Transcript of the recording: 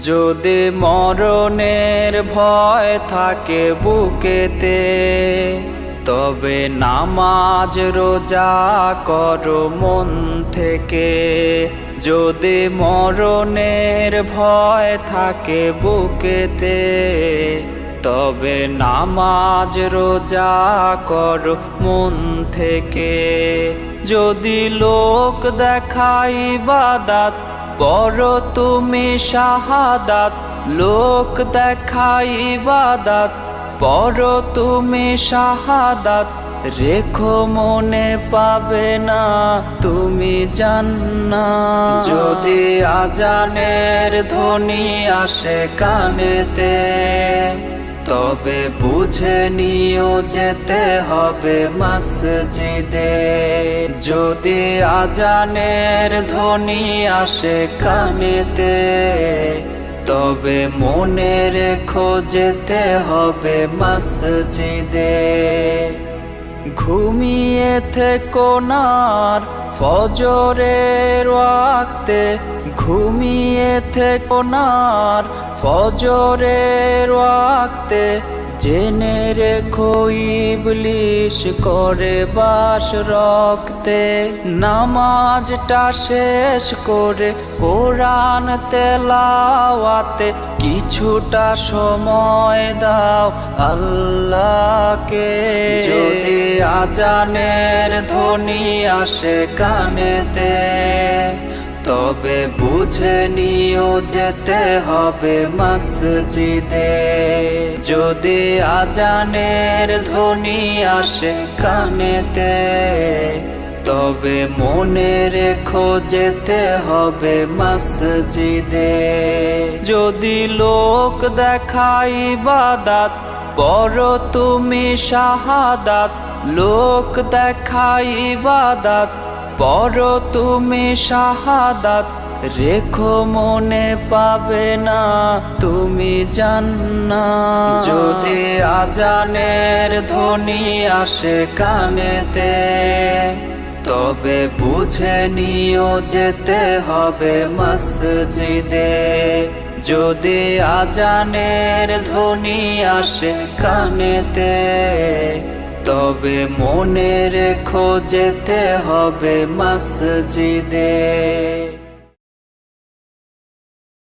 যদি মরণের ভয় থাকে বুকেতে, তবে নামাজ রোজা করো মন থেকে। যদি মরণের ভয় থাকে বুকেতে, তবে নামাজ রোজা করো মন থেকে। যদি লোক দেখাই ইবাদত, পড়ো তুমি শাহাদাত। লোক দেখাই ইবাদত, পড়ো তুমি শাহাদাত। রেখো মনে পাবে না তুমি জান্নাত। যদি আজানের ধ্বনি আসে কানেতে, তবে বুঝে নিও যেতে হবে মসজিদে। যদি আজানের ধ্বনি আসে কানেতে, তবে মনে রেখো যেতে হবে মসজিদে। ঘুমিয়ে থেকো না আর ফজরের ওয়াক্তে, ঘুমিয়ে থেকো না আর ফজরের ওয়াক্তে। জেনে রেখো ইবলিশ করে বাস রক্তে। নামাজটা শেষ করে কোরআন তেলাওয়াতে কিছুটা সময় দাও আল্লাহকে। যদি আজানের ধ্বনি আসে কানেতে, তবে বুঝে নিও যেতে হবে মসজিদে। যদি আজানের ধ্বনি আসে কানেতে, তবে মনে রেখো যেতে হবে মসজিদে। যদি লোক দেখাই ইবাদত, পড়ো তুমি শাহাদাত। লোক দেখাই ইবাদত, পড়ো তুমি শাহাদাত। রেখো মনে পাবে না তুমি জান্নাত। যদি আজানের ধ্বনি আসে কানেতে, তবে বুঝে নিও যেতে হবে মসজিদে। যদি আজানের ধ্বনি আসে কানেতে, তবে মনে রেখো যেতে হবে মসজিদে।